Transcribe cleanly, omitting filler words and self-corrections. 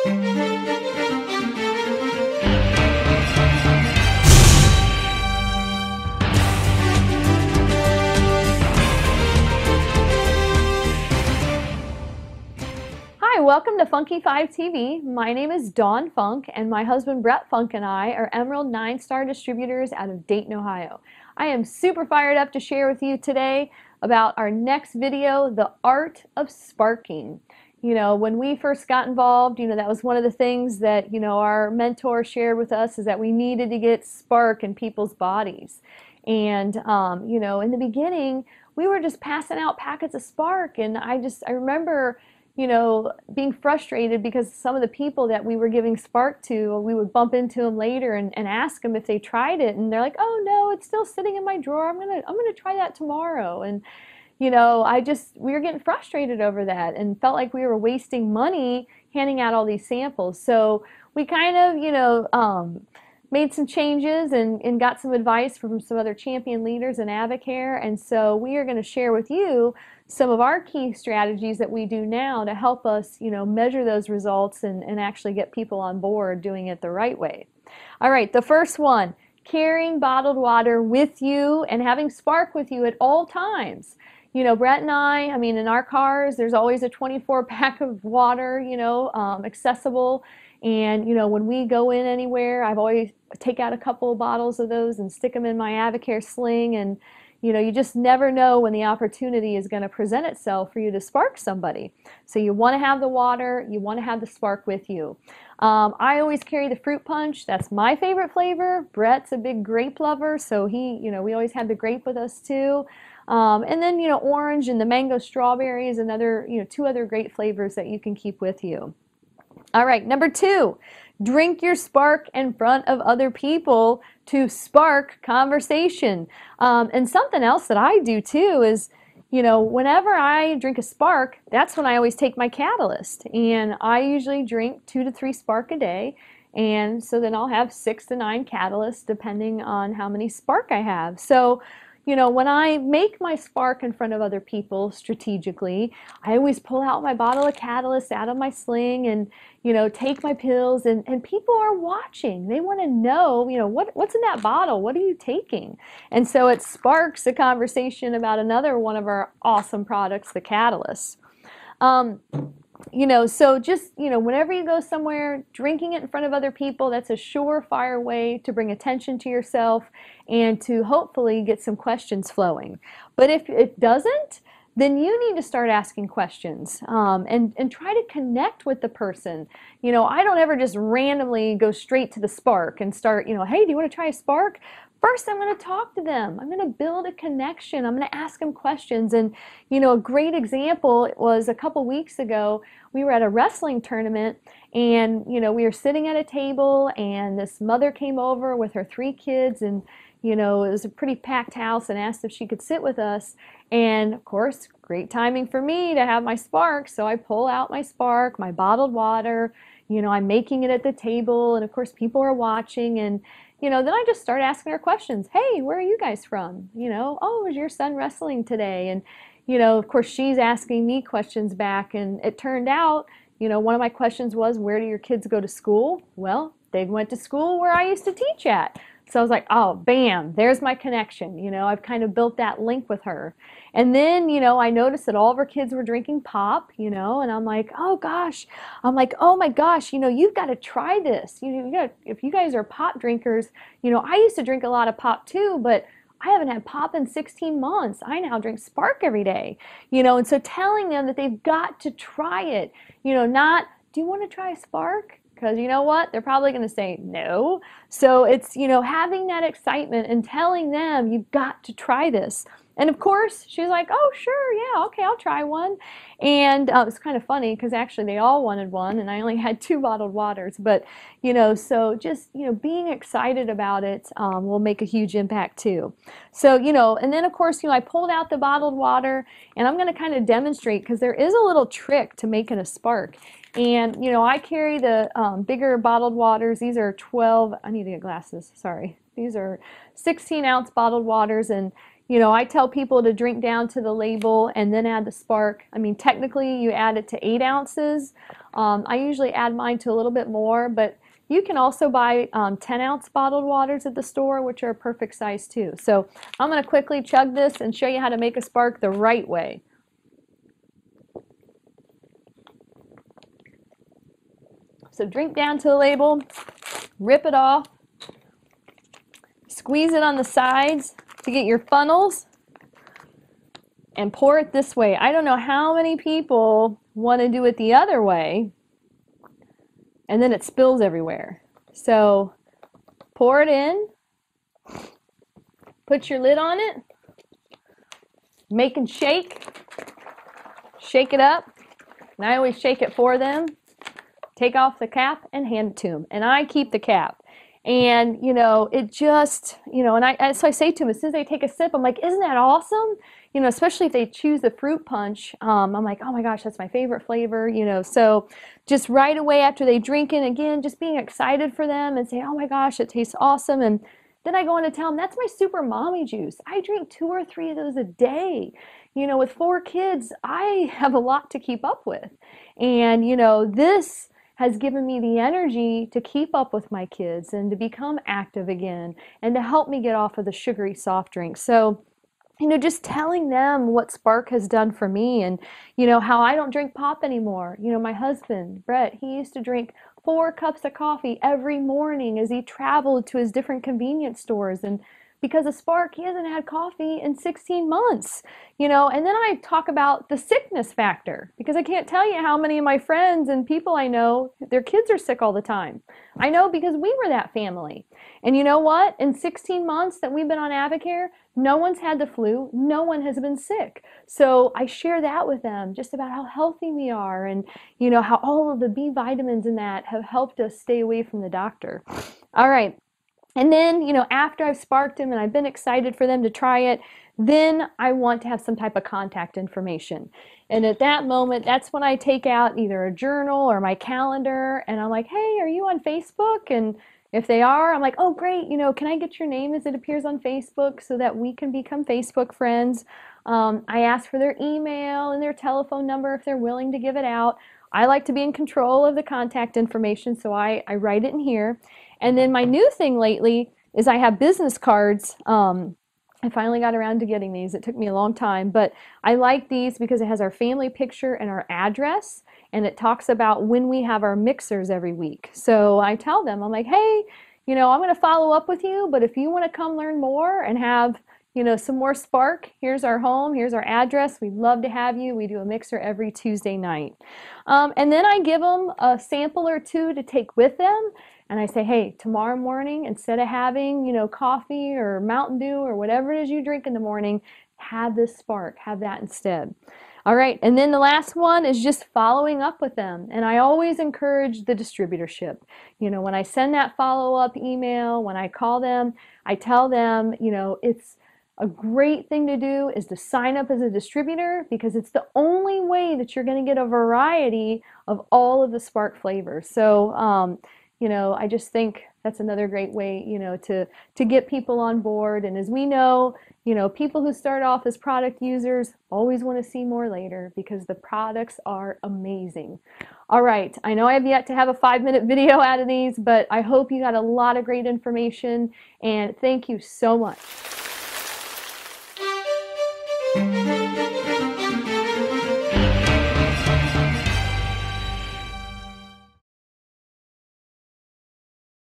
Hi, welcome to Funky 5 TV. My name is Dawn Funk, and my husband Brett Funk and I are Emerald 9-star distributors out of Dayton, Ohio. I am super fired up to share with you today about our next video, the art of sparking. You know, when we first got involved, that was one of the things that, our mentor shared with us, is that we needed to get spark in people's bodies. And, in the beginning, we were just passing out packets of spark, and I remember being frustrated because some of the people that we were giving spark to, we would bump into them later and ask them if they tried it, and they're like, "Oh no, it's still sitting in my drawer. I'm gonna try that tomorrow." And we were getting frustrated over that and felt like we were wasting money handing out all these samples. So we kind of, made some changes and got some advice from some other champion leaders in Avocare. And so we are going to share with you some of our key strategies that we do now to help us, measure those results and actually get people on board doing it the right way. All right, the first one, carrying bottled water with you and having spark with you at all times. Brett and I mean, in our cars, there's always a 24-pack of water, accessible. And, when we go in anywhere, I've always take out a couple of bottles of those and stick them in my Avocare sling. And, you just never know when the opportunity is going to present itself for you to spark somebody. So you want to have the water, you want to have the spark with you. I always carry the fruit punch. That's my favorite flavor. Brett's a big grape lover, so we always have the grape with us too. And then, orange and the mango strawberry is another, two other great flavors that you can keep with you. All right, number 2, drink your spark in front of other people to spark conversation. And something else that I do too is, whenever I drink a spark, that's when I always take my catalyst. And I usually drink 2 to 3 spark a day. And so then I'll have 6 to 9 catalysts depending on how many spark I have. So, when I make my spark in front of other people strategically, I always pull out my bottle of catalyst out of my sling and, take my pills, and people are watching. They want to know, what's in that bottle? What are you taking? And so it sparks a conversation about another one of our awesome products, the catalyst. So just, whenever you go somewhere, drinking it in front of other people, that's a surefire way to bring attention to yourself and to hopefully get some questions flowing. But if it doesn't, then you need to start asking questions and try to connect with the person. I don't ever just randomly go straight to the spark and start, hey, do you want to try a spark? First, I'm going to talk to them. I'm going to build a connection. I'm going to ask them questions. And, a great example was a couple weeks ago, we were at a wrestling tournament, and, we were sitting at a table, and this mother came over with her 3 kids, and, it was a pretty packed house, and asked if she could sit with us. And, of course, great timing for me to have my spark. So I pull out my spark, my bottled water. I'm making it at the table, and, of course, people are watching. And then I just start asking her questions. Hey, where are you guys from? Oh, was your son wrestling today? And, of course, she's asking me questions back. And it turned out, one of my questions was, where do your kids go to school? Well, they went to school where I used to teach at. So I was like, oh, bam, there's my connection. I've kind of built that link with her. And then, I noticed that all of her kids were drinking pop, and I'm like, oh gosh, oh my gosh, you've got to try this. If you guys are pop drinkers, I used to drink a lot of pop too, but I haven't had pop in 16 months. I now drink Spark every day, and so telling them that they've got to try it, not, do you want to try Spark? Because you know what? They're probably going to say no. So it's, having that excitement and telling them you've got to try this. And of course, she's like, oh, sure, yeah, okay, I'll try one. And it's kind of funny because actually they all wanted one, and I only had 2 bottled waters. But, so just, being excited about it will make a huge impact too. So, and then of course, I pulled out the bottled water, and I'm going to kind of demonstrate because there is a little trick to making a spark. And, I carry the bigger bottled waters. These are 12, I need to get glasses, sorry. These are 16-ounce bottled waters, and I tell people to drink down to the label and then add the Spark. I mean, technically you add it to 8 ounces, I usually add mine to a little bit more, but you can also buy 10-ounce bottled waters at the store, which are a perfect size too. So I'm going to quickly chug this and show you how to make a Spark the right way. So drink down to the label, rip it off, squeeze it on the sides to get your funnels, and pour it this way. I don't know how many people want to do it the other way, and then it spills everywhere. So pour it in, put your lid on it, make and shake it up, and I always shake it for them. Take off the cap and hand it to them, and I keep the cap. And you know, it just, you know, and so I say to them as soon as they take a sip, I'm like, isn't that awesome? You know, especially if they choose the fruit punch, I'm like, oh my gosh, that's my favorite flavor, you know. So just right away after they drink it, again, just being excited for them and saying, oh my gosh, it tastes awesome. And then I go on to tell them, that's my super mommy juice. I drink 2 or 3 of those a day. You know, with 4 kids, I have a lot to keep up with. And you know, this has given me the energy to keep up with my kids and to become active again and to help me get off of the sugary soft drinks. So, you know, just telling them what Spark has done for me and, you know, how I don't drink pop anymore. You know, my husband, Brett, he used to drink 4 cups of coffee every morning as he traveled to his different convenience stores. And because of Spark, he hasn't had coffee in 16 months, you know. And then I talk about the sickness factor, because I can't tell you how many of my friends and people I know, their kids are sick all the time. I know because we were that family. And you know what? In 16 months that we've been on Avocare, no one's had the flu. No one has been sick. So I share that with them, just about how healthy we are and, you know, how all of the B vitamins in that have helped us stay away from the doctor. All right. And then, you know, after I've sparked them and I've been excited for them to try it, then I want to have some type of contact information. And at that moment, that's when I take out either a journal or my calendar and I'm like, hey, are you on Facebook? And if they are, I'm like, oh, great, you know, can I get your name as it appears on Facebook so that we can become Facebook friends? I ask for their email and their telephone number if they're willing to give it out. I like to be in control of the contact information, so I write it in here. And then my new thing lately is I have business cards. I finally got around to getting these. It took me a long time, but I like these because it has our family picture and our address, and it talks about when we have our mixers every week. So I tell them, I'm like, hey, you know, I'm going to follow up with you, but if you want to come learn more and have, you know, some more Spark, here's our home, here's our address. We'd love to have you. We do a mixer every Tuesday night. And then I give them a sample or 2 to take with them. And I say, hey, tomorrow morning, instead of having, you know, coffee or Mountain Dew or whatever it is you drink in the morning, have this Spark, have that instead. All right, and then the last one is just following up with them. And I always encourage the distributorship. You know, when I send that follow-up email, when I call them, I tell them, you know, it's a great thing to do is to sign up as a distributor, because it's the only way that you're going to get a variety of all of the Spark flavors. So, you know, I just think that's another great way, you know, to get people on board. And as we know, you know, people who start off as product users always want to see more later because the products are amazing. All right, I know I have yet to have a 5-minute video out of these, but I hope you got a lot of great information, and thank you so much.